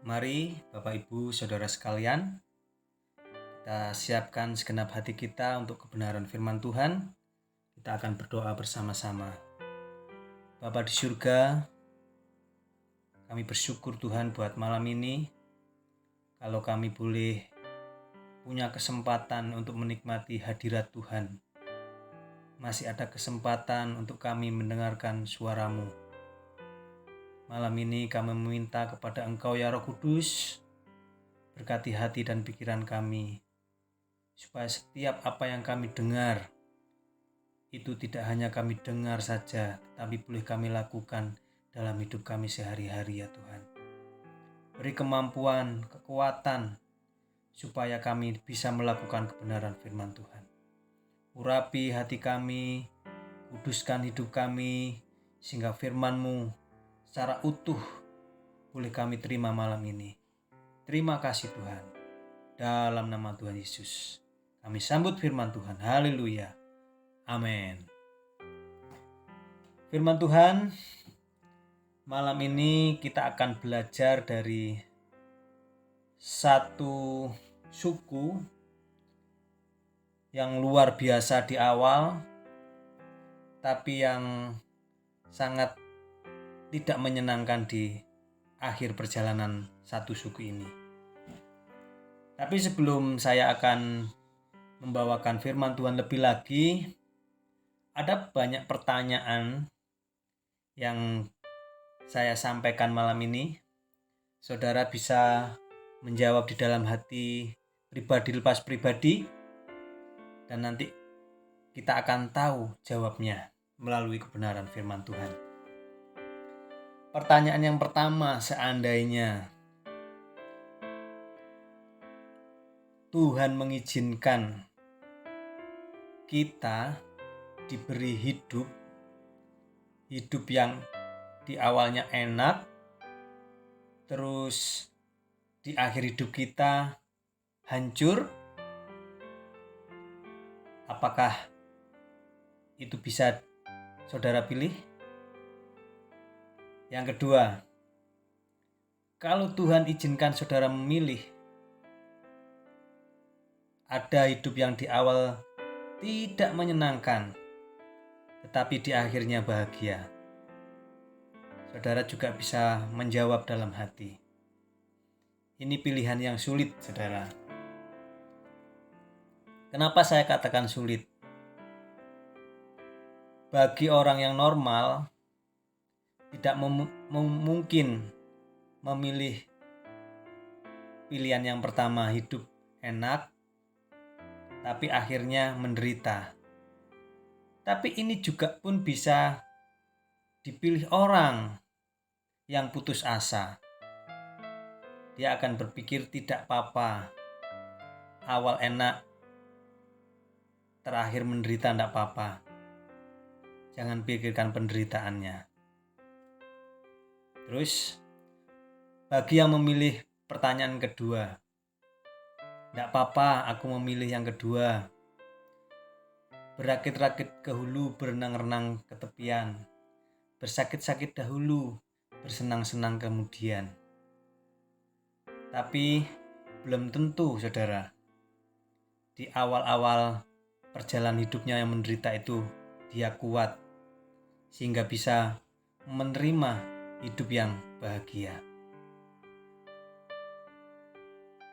Mari Bapak Ibu Saudara sekalian, kita siapkan segenap hati kita untuk kebenaran firman Tuhan. Kita akan berdoa bersama-sama. Bapa di surga, kami bersyukur Tuhan buat malam ini. Kalau kami boleh punya kesempatan untuk menikmati hadirat Tuhan. Masih ada kesempatan untuk kami mendengarkan suara-Mu. Malam ini kami meminta kepada Engkau ya Roh Kudus, berkati hati dan pikiran kami, supaya setiap apa yang kami dengar, itu tidak hanya kami dengar saja, tetapi boleh kami lakukan dalam hidup kami sehari-hari ya Tuhan. Beri kemampuan, kekuatan, supaya kami bisa melakukan kebenaran firman Tuhan. Urapi hati kami, kuduskan hidup kami, sehingga firman-Mu secara utuh boleh kami terima malam ini. Terima kasih Tuhan. Dalam nama Tuhan Yesus, kami sambut firman Tuhan. Haleluya. Amin. Firman Tuhan, malam ini kita akan belajar dari satu suku yang luar biasa di awal, tapi yang sangat tidak menyenangkan di akhir perjalanan satu suku ini. Tapi sebelum saya akan membawakan firman Tuhan lebih lagi, ada banyak pertanyaan yang saya sampaikan malam ini. Saudara bisa menjawab di dalam hati pribadi lepas pribadi, dan nanti kita akan tahu jawabnya melalui kebenaran firman Tuhan. Pertanyaan yang pertama, seandainya Tuhan mengizinkan kita diberi hidup yang di awalnya enak, terus di akhir hidup kita hancur, apakah itu bisa saudara pilih? Yang kedua, kalau Tuhan izinkan saudara memilih, ada hidup yang di awal tidak menyenangkan, tetapi di akhirnya bahagia. Saudara juga bisa menjawab dalam hati. Ini pilihan yang sulit, saudara. Kenapa saya katakan sulit? Bagi orang yang normal, tidak mungkin memilih pilihan yang pertama, hidup enak, tapi akhirnya menderita. Tapi ini juga pun bisa dipilih orang yang putus asa. Dia akan berpikir tidak apa-apa, awal enak, terakhir menderita tidak apa-apa. Jangan pikirkan penderitaannya. Terus, bagi yang memilih pertanyaan kedua, tidak apa-apa, aku memilih yang kedua. Berakit-rakit ke hulu, berenang-renang ke tepian. Bersakit-sakit dahulu, bersenang-senang kemudian. Tapi belum tentu, saudara. Di awal-awal perjalanan hidupnya yang menderita itu, dia kuat, sehingga bisa menerima hidup yang bahagia.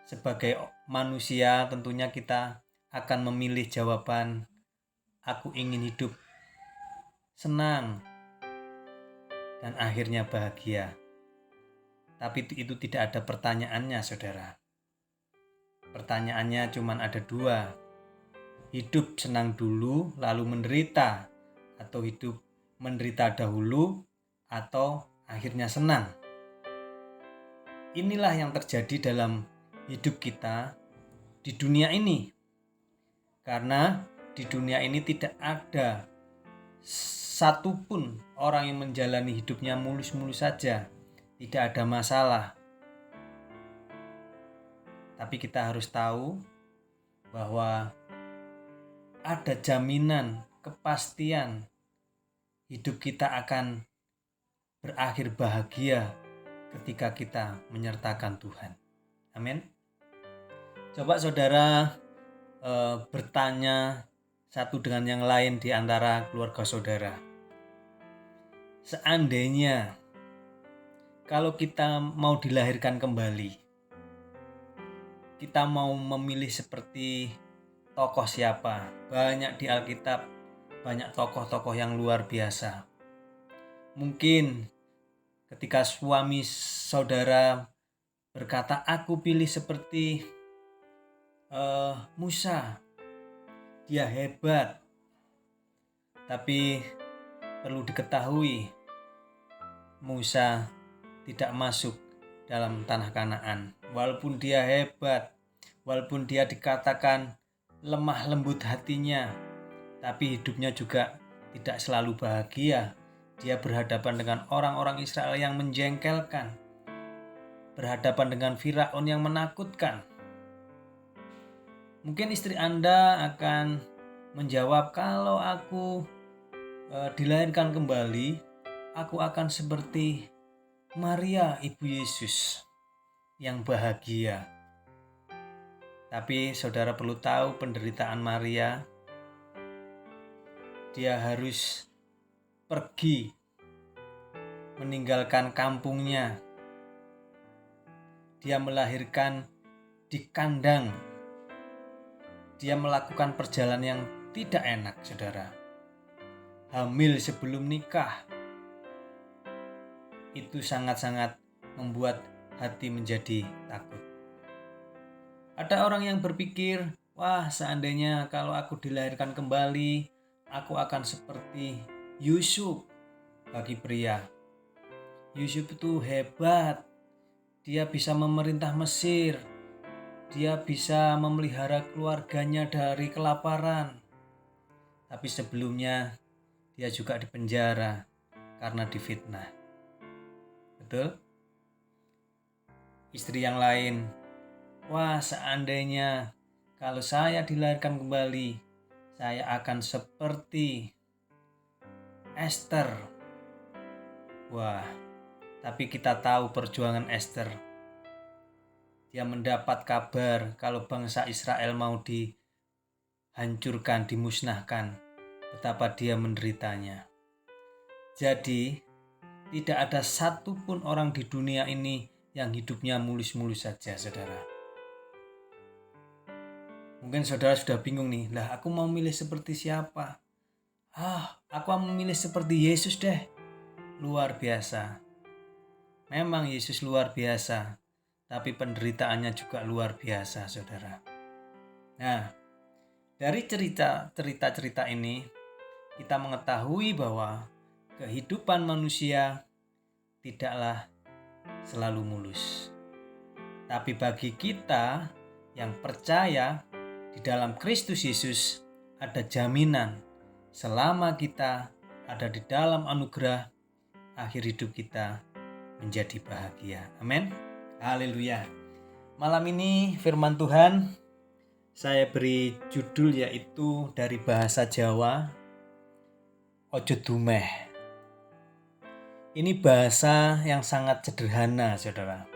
Sebagai manusia, tentunya kita akan memilih jawaban, aku ingin hidup senang dan akhirnya bahagia. Tapi itu tidak ada pertanyaannya, saudara. Pertanyaannya cuma ada dua. Hidup senang dulu lalu menderita, atau hidup menderita dahulu atau akhirnya senang. Inilah yang terjadi dalam hidup kita di dunia ini. Karena di dunia ini tidak ada satupun orang yang menjalani hidupnya mulus-mulus saja, tidak ada masalah. Tapi kita harus tahu bahwa ada jaminan, kepastian hidup kita akan berakhir bahagia ketika kita menyertakan Tuhan. Amin. Coba saudara bertanya satu dengan yang lain di antara keluarga saudara. Seandainya kalau kita mau dilahirkan kembali, kita mau memilih seperti tokoh siapa? Banyak di Alkitab, banyak tokoh-tokoh yang luar biasa. Mungkin ketika suami saudara berkata, aku pilih seperti Musa, dia hebat. Tapi perlu diketahui, Musa tidak masuk dalam tanah Kanaan. Walaupun dia hebat, walaupun dia dikatakan lemah lembut hatinya, tapi hidupnya juga tidak selalu bahagia. Dia berhadapan dengan orang-orang Israel yang menjengkelkan, berhadapan dengan Firaun yang menakutkan. Mungkin istri Anda akan menjawab, kalau aku dilahirkan kembali, aku akan seperti Maria, ibu Yesus, yang bahagia. Tapi saudara perlu tahu penderitaan Maria. Dia harus pergi, meninggalkan kampungnya. Dia melahirkan di kandang. Dia melakukan perjalanan yang tidak enak, saudara. Hamil sebelum nikah. Itu sangat-sangat membuat hati menjadi takut. Ada orang yang berpikir, wah, seandainya kalau aku dilahirkan kembali, aku akan seperti Yusuf. Bagi pria, Yusuf itu hebat. Dia bisa memerintah Mesir. Dia bisa memelihara keluarganya dari kelaparan. Tapi sebelumnya dia juga dipenjara karena difitnah. Betul? Istri yang lain, wah, seandainya kalau saya dilahirkan kembali, saya akan seperti Esther. Wah, tapi kita tahu perjuangan Esther. Dia mendapat kabar kalau bangsa Israel mau dihancurkan, dimusnahkan. Betapa dia menderitanya. Jadi, tidak ada satupun orang di dunia ini yang hidupnya mulus-mulus saja, saudara. Mungkin saudara sudah bingung nih, lah aku mau milih seperti siapa? Aku mau memilih seperti Yesus deh. Luar biasa. Memang Yesus luar biasa, tapi penderitaannya juga luar biasa, saudara. Nah, dari cerita-cerita ini, kita mengetahui bahwa kehidupan manusia tidaklah selalu mulus. Tapi bagi kita yang percaya di dalam Kristus Yesus, ada jaminan selama kita ada di dalam anugerah, akhir hidup kita menjadi bahagia. Amin. Haleluya. Malam ini firman Tuhan saya beri judul, yaitu dari bahasa Jawa, Ojo Dumeh. Ini bahasa yang sangat sederhana, saudara.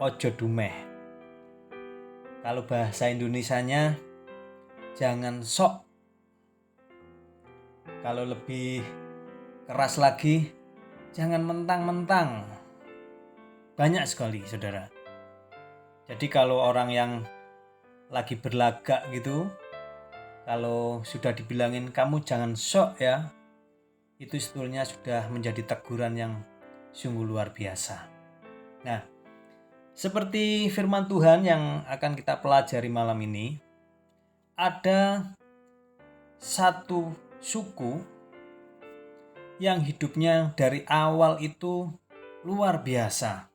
Ojo Dumeh. Kalau bahasa Indonesianya, jangan sok. Kalau lebih keras lagi, jangan mentang-mentang. Banyak sekali, saudara. Jadi kalau orang yang lagi berlagak gitu, kalau sudah dibilangin kamu jangan sok ya, itu sebetulnya sudah menjadi teguran yang sungguh luar biasa. Nah, seperti firman Tuhan yang akan kita pelajari malam ini, ada satu suku yang hidupnya dari awal itu luar biasa,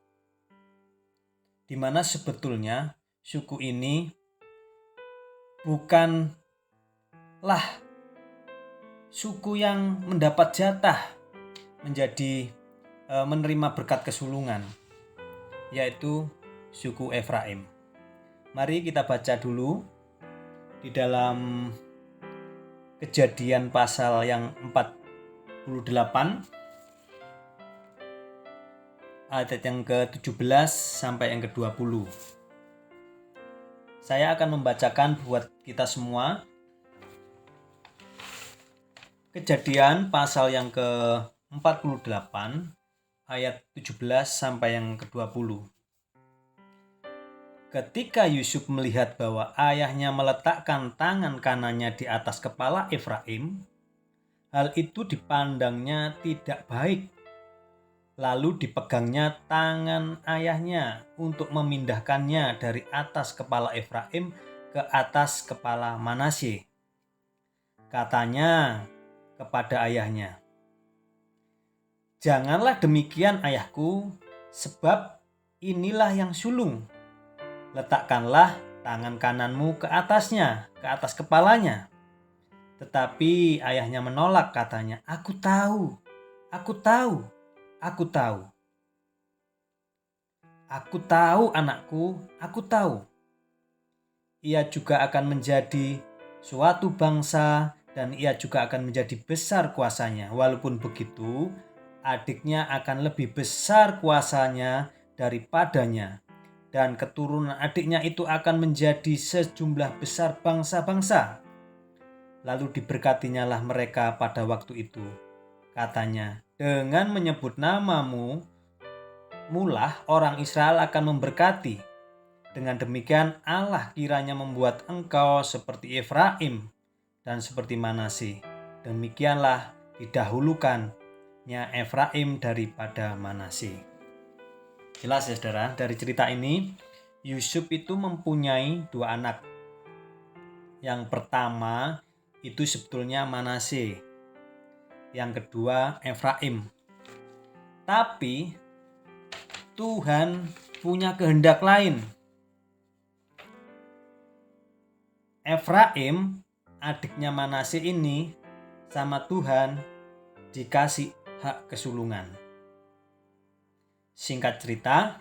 di mana sebetulnya suku ini bukanlah suku yang mendapat jatah menjadi menerima berkat kesulungan, yaitu suku Efraim. Mari kita baca dulu di dalam Kejadian pasal yang 48. ayat yang ke-17 sampai yang ke-20. Saya akan membacakan buat kita semua. Kejadian pasal yang ke-48 ayat 17 sampai yang ke-20. Ketika Yusuf melihat bahwa ayahnya meletakkan tangan kanannya di atas kepala Efraim, hal itu dipandangnya tidak baik. Lalu dipegangnya tangan ayahnya untuk memindahkannya dari atas kepala Efraim ke atas kepala Manasye. Katanya kepada ayahnya, "Janganlah demikian ayahku, sebab inilah yang sulung. Letakkanlah tangan kananmu ke atasnya, ke atas kepalanya." Tetapi ayahnya menolak, katanya, "Aku tahu, aku tahu, aku tahu. Aku tahu anakku, aku tahu. Ia juga akan menjadi suatu bangsa dan ia juga akan menjadi besar kuasanya. Walaupun begitu, adiknya akan lebih besar kuasanya daripadanya. Dan keturunan adiknya itu akan menjadi sejumlah besar bangsa-bangsa. Lalu diberkatinya lah mereka pada waktu itu. Katanya, dengan menyebut namamu, mulah orang Israel akan memberkati. Dengan demikian Allah kiranya membuat engkau seperti Efraim dan seperti Manasye. Demikianlah didahulukannya Efraim daripada Manasye. Jelas ya saudara, dari cerita ini Yusuf itu mempunyai dua anak. Yang pertama itu sebetulnya Manasye, yang kedua Efraim. Tapi Tuhan punya kehendak lain. Efraim, adiknya Manasye ini, sama Tuhan dikasih hak kesulungan. Singkat cerita,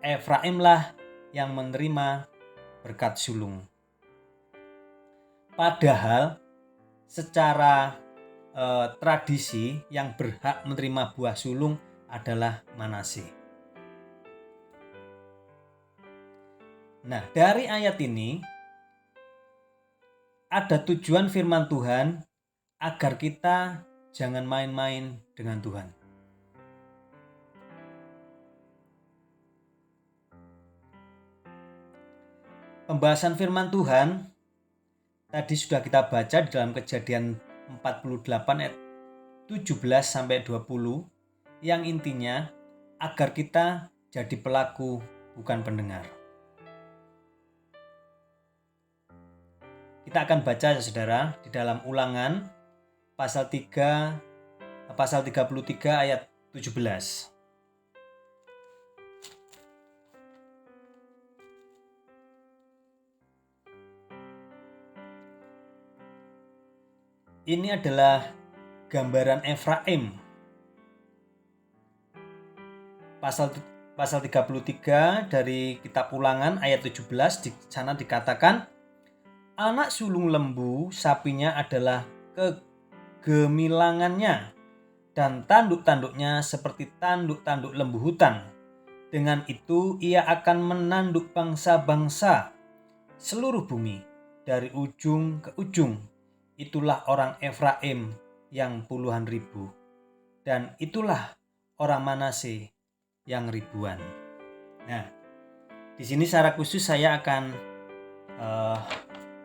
Efraimlah yang menerima berkat sulung. Padahal secara tradisi yang berhak menerima buah sulung adalah Manasye. Nah, dari ayat ini ada tujuan firman Tuhan agar kita jangan main-main dengan Tuhan. Pembahasan firman Tuhan tadi sudah kita baca di dalam Kejadian 48 ayat 17 sampai 20 yang intinya agar kita jadi pelaku bukan pendengar. Kita akan baca ya saudara di dalam Ulangan pasal 33 ayat 17. Ini adalah gambaran Efraim. Pasal 33 dari kitab Ulangan ayat 17 di sana dikatakan, anak sulung lembu sapinya adalah kegemilangannya dan tanduk-tanduknya seperti tanduk-tanduk lembu hutan. Dengan itu ia akan menanduk bangsa-bangsa seluruh bumi dari ujung ke ujung. Itulah orang Efraim yang puluhan ribu, dan itulah orang Manasye yang ribuan. Nah, di sini secara khusus saya akan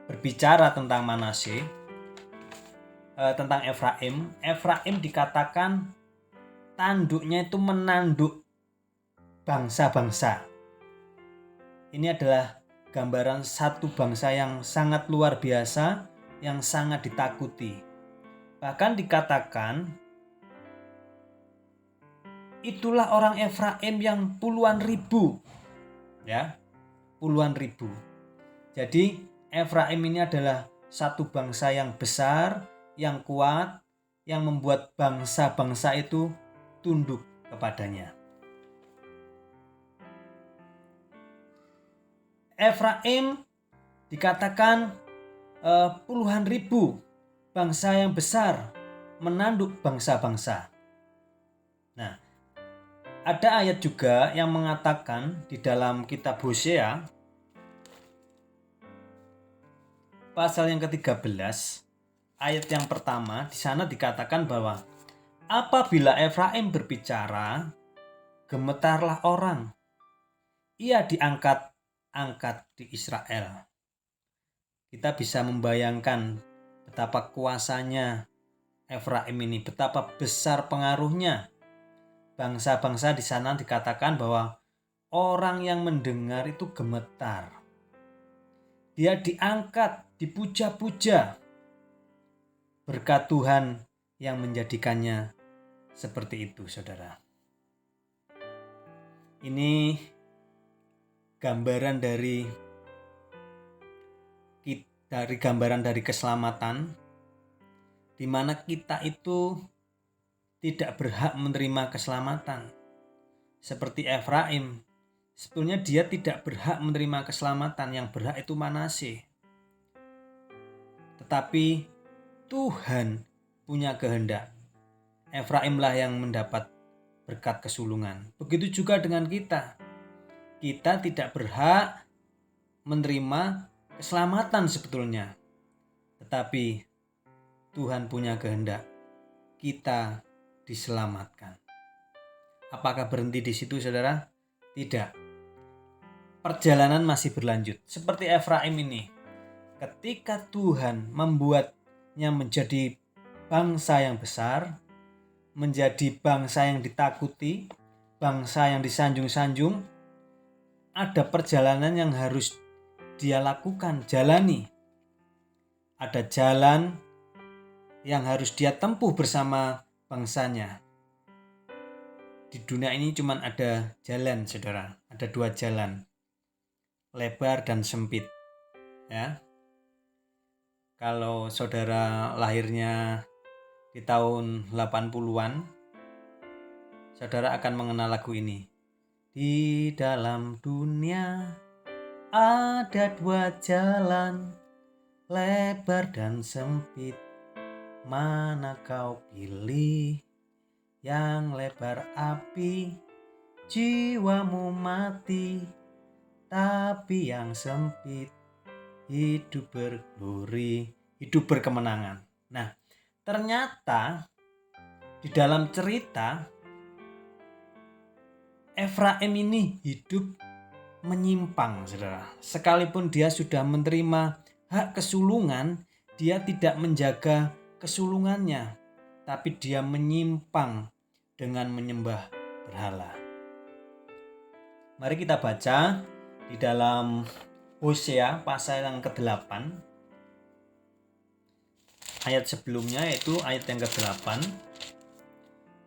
berbicara tentang Manasye, tentang Efraim. Efraim dikatakan tanduknya itu menanduk bangsa-bangsa. Ini adalah gambaran satu bangsa yang sangat luar biasa, yang sangat ditakuti. Bahkan dikatakan itulah orang Efraim yang puluhan ribu. Ya, puluhan ribu. Jadi Efraim ini adalah satu bangsa yang besar, yang kuat, yang membuat bangsa-bangsa itu tunduk kepadanya. Efraim dikatakan puluhan ribu bangsa yang besar menanduk bangsa-bangsa. Nah, Ada ayat juga yang mengatakan di dalam kitab Hosea pasal yang ke-13 ayat yang pertama, di sana dikatakan bahwa apabila Efraim berbicara, gemetarlah orang. Ia diangkat-angkat di Israel. Kita bisa membayangkan betapa kuasanya Efraim ini, betapa besar pengaruhnya. Bangsa-bangsa di sana dikatakan bahwa orang yang mendengar itu gemetar. Dia diangkat, dipuja-puja. Berkat Tuhan yang menjadikannya seperti itu, saudara. Ini gambaran dari keselamatan, di mana kita itu tidak berhak menerima keselamatan. Seperti Efraim, sebetulnya dia tidak berhak menerima keselamatan, yang berhak itu Manasye. Tetapi Tuhan punya kehendak. Efraimlah yang mendapat berkat kesulungan. Begitu juga dengan kita. Kita tidak berhak menerima keselamatan sebetulnya. Tetapi Tuhan punya kehendak kita diselamatkan. Apakah berhenti di situ, saudara? Tidak. Perjalanan masih berlanjut. Seperti Efraim ini. Ketika Tuhan membuatnya menjadi bangsa yang besar, menjadi bangsa yang ditakuti, bangsa yang disanjung-sanjung, ada perjalanan yang harus dia lakukan, jalani. Ada jalan yang harus dia tempuh bersama bangsanya. Di dunia ini cuma ada jalan, saudara. Ada 2 jalan, lebar dan sempit. Ya. Kalau saudara lahirnya di tahun 80-an, saudara akan mengenal lagu ini. Di dalam dunia ada 2 jalan, lebar dan sempit. Mana kau pilih? Yang lebar api, jiwamu mati. Tapi yang sempit, hidup berglori, hidup berkemenangan. Nah, ternyata di dalam cerita Efraim ini hidup menyimpang, saudara. Sekalipun dia sudah menerima hak kesulungan, dia tidak menjaga kesulungannya, tapi dia menyimpang dengan menyembah berhala. Mari kita baca di dalam Hosea pasal yang ke-8, ayat sebelumnya, yaitu ayat yang ke-8.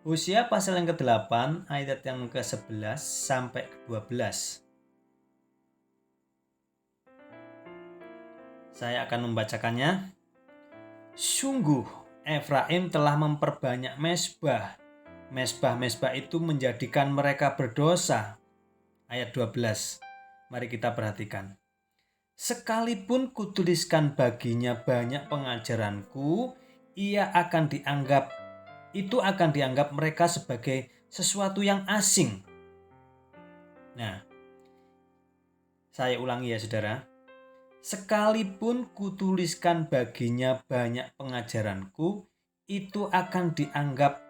Hosea pasal yang ke-8 ayat yang ke-11 sampai ke-12. Saya akan membacakannya. Sungguh Efraim telah memperbanyak mezbah. Mezbah-mezbah itu menjadikan mereka berdosa. Ayat 12. Mari kita perhatikan. Sekalipun kutuliskan baginya banyak pengajaranku, itu akan dianggap mereka sebagai sesuatu yang asing. Nah, saya ulangi ya, saudara. Sekalipun kutuliskan baginya banyak pengajaranku, itu akan dianggap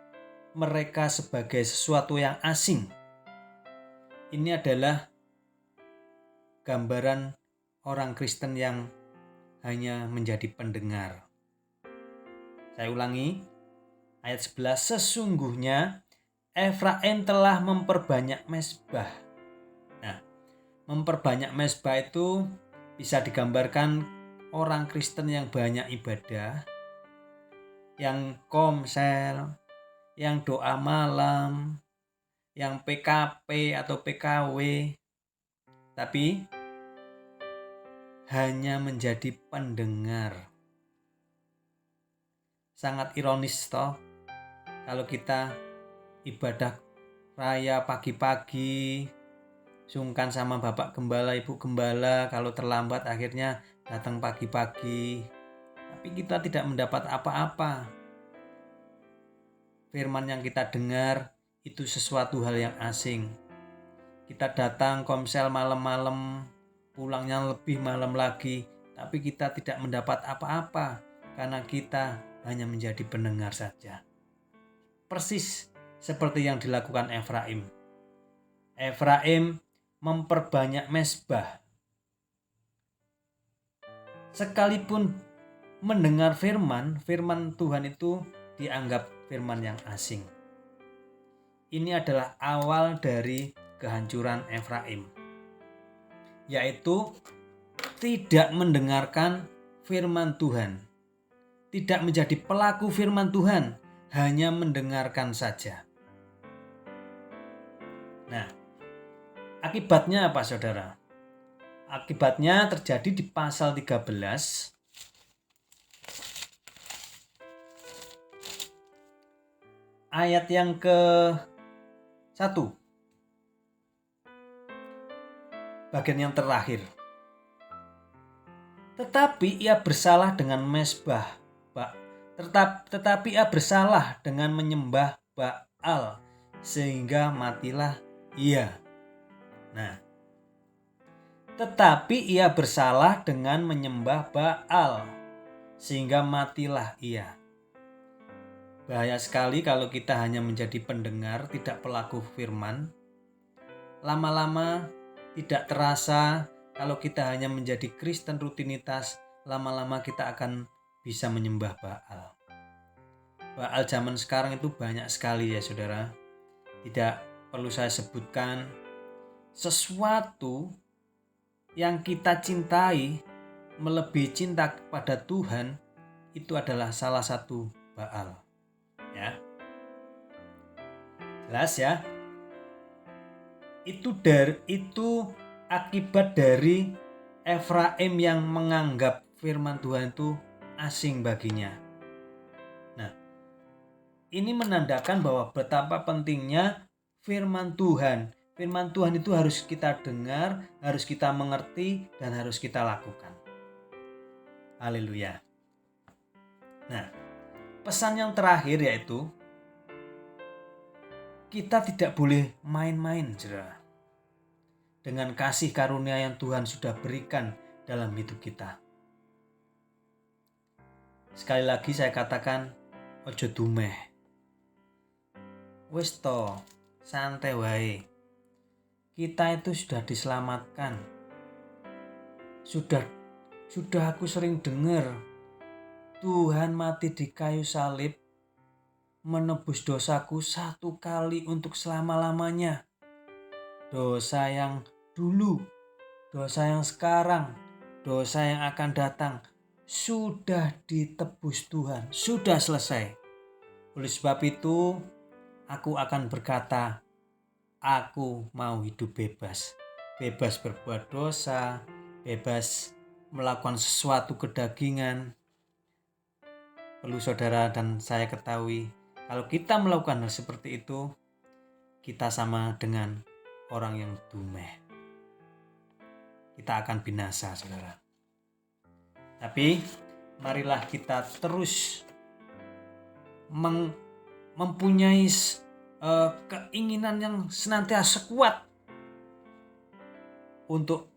mereka sebagai sesuatu yang asing. Ini adalah gambaran orang Kristen yang hanya menjadi pendengar. Saya ulangi, ayat 11, sesungguhnya Efraim telah memperbanyak mezbah. Nah, memperbanyak mezbah itu bisa digambarkan orang Kristen yang banyak ibadah, yang komsel, yang doa malam, yang PKP atau PKW, tapi hanya menjadi pendengar. Sangat ironis toh, kalau kita ibadah raya pagi-pagi, sungkan sama Bapak Gembala, Ibu Gembala, kalau terlambat akhirnya datang pagi-pagi. Tapi kita tidak mendapat apa-apa. Firman yang kita dengar itu sesuatu hal yang asing. Kita datang komsel malam-malam, pulangnya lebih malam lagi, tapi kita tidak mendapat apa-apa karena kita hanya menjadi pendengar saja. Persis seperti yang dilakukan Efraim. Efraim memperbanyak mezbah. Sekalipun mendengar firman Tuhan itu dianggap firman yang asing. Ini adalah awal dari kehancuran Efraim, yaitu tidak mendengarkan firman Tuhan, tidak menjadi pelaku firman Tuhan, hanya mendengarkan saja. Nah, akibatnya apa saudara? Akibatnya terjadi di pasal 13 ayat yang ke-1, bagian yang terakhir. Tetapi ia bersalah dengan mezbah, tetapi ia bersalah dengan menyembah Baal, sehingga matilah ia. Nah, tetapi ia bersalah dengan menyembah Baal, sehingga matilah ia. Bahaya sekali kalau kita hanya menjadi pendengar, tidak pelaku firman. Lama-lama tidak terasa kalau kita hanya menjadi Kristen rutinitas, lama-lama kita akan bisa menyembah Baal. Baal zaman sekarang itu banyak sekali ya saudara. Tidak perlu saya sebutkan. Sesuatu yang kita cintai melebihi cinta kepada Tuhan itu adalah salah satu Baal. Ya. Jelas ya? Itu akibat dari Efraim yang menganggap firman Tuhan itu asing baginya. Nah, ini menandakan bahwa betapa pentingnya firman Tuhan. Firman Tuhan itu harus kita dengar, harus kita mengerti, dan harus kita lakukan. Haleluya. Nah, pesan yang terakhir yaitu kita tidak boleh main-main, saudara, dengan kasih karunia yang Tuhan sudah berikan dalam hidup kita. Sekali lagi saya katakan, ojo dumeh. Wis to, santai wae. Kita itu sudah diselamatkan. Sudah aku sering dengar Tuhan mati di kayu salib menebus dosaku 1 kali untuk selama-lamanya. Dosa yang dulu, dosa yang sekarang, dosa yang akan datang sudah ditebus Tuhan, sudah selesai. Oleh sebab itu, aku akan berkata, aku mau hidup bebas. Bebas berbuat dosa, bebas melakukan sesuatu kedagingan. Perlu saudara dan saya ketahui, kalau kita melakukan hal seperti itu, kita sama dengan orang yang dumeh. Kita akan binasa, saudara. Tapi marilah kita terus mempunyai keinginan yang senantiasa kuat untuk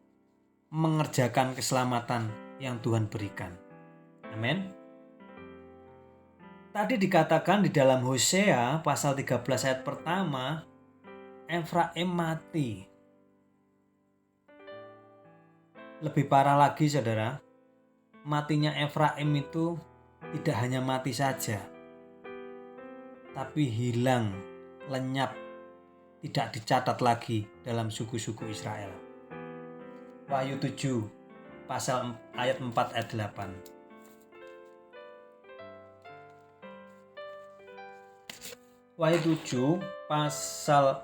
mengerjakan keselamatan yang Tuhan berikan. Amin. Tadi dikatakan di dalam Hosea pasal 13 ayat pertama, Efraim mati. Lebih parah lagi saudara, matinya Efraim itu tidak hanya mati saja, tapi hilang, lenyap, tidak dicatat lagi dalam suku-suku Israel. Wahyu 7 pasal ayat 4 ayat 8. Wahyu 7 pasal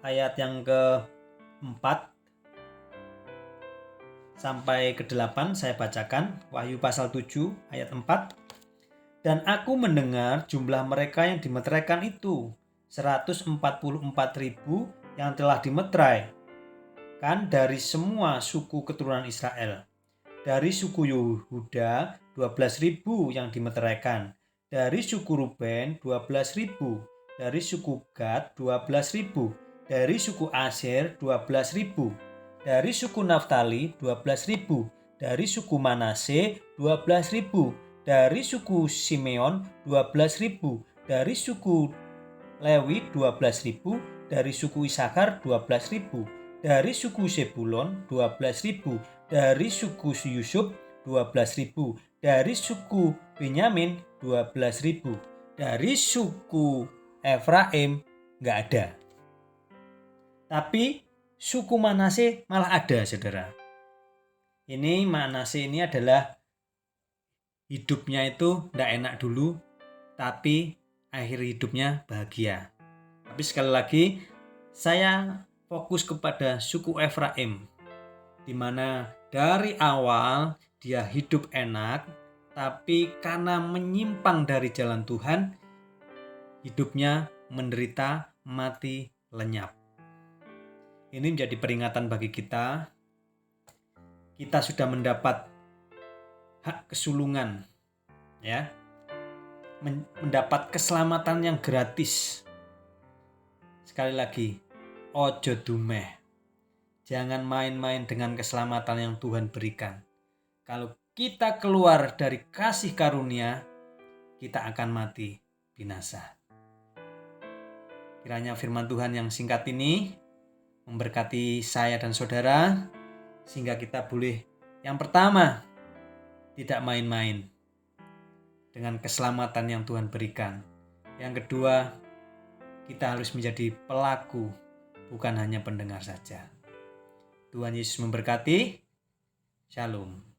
ayat yang ke-4 sampai ke-8 saya bacakan. Wahyu pasal 7 ayat 4. Dan aku mendengar jumlah mereka yang dimeteraikan itu 144.000 yang telah dimeterai kan dari semua suku keturunan Israel. Dari suku Yehuda 12.000 yang dimeteraikan. Dari suku Ruben 12.000, Dari suku Gad 12.000. Dari suku Aser 12.000. Dari suku Naftali 12.000. Dari suku Manase 12.000. Dari suku Simeon 12.000. Dari suku Lewi 12.000. Dari suku Isakar 12.000. Dari suku Zebulon 12.000. Dari suku Yusuf 12.000. Dari suku Benyamin 12.000. Dari suku Efraim nggak ada. Tapi suku Manase malah ada, saudara. Ini Manase ini adalah hidupnya itu nggak enak dulu, tapi akhir hidupnya bahagia. Tapi sekali lagi, saya fokus kepada suku Efraim, di mana dari awal dia hidup enak, tapi karena menyimpang dari jalan Tuhan, hidupnya menderita, mati lenyap. Ini menjadi peringatan bagi kita. Kita sudah mendapat hak kesulungan, ya, mendapat keselamatan yang gratis. Sekali lagi, ojo dumeh. Jangan main-main dengan keselamatan yang Tuhan berikan. Kalau kita keluar dari kasih karunia, kita akan mati binasa. Kiranya firman Tuhan yang singkat ini memberkati saya dan saudara, sehingga kita boleh yang pertama, tidak main-main dengan keselamatan yang Tuhan berikan. Yang kedua, kita harus menjadi pelaku, bukan hanya pendengar saja. Tuhan Yesus memberkati. Shalom.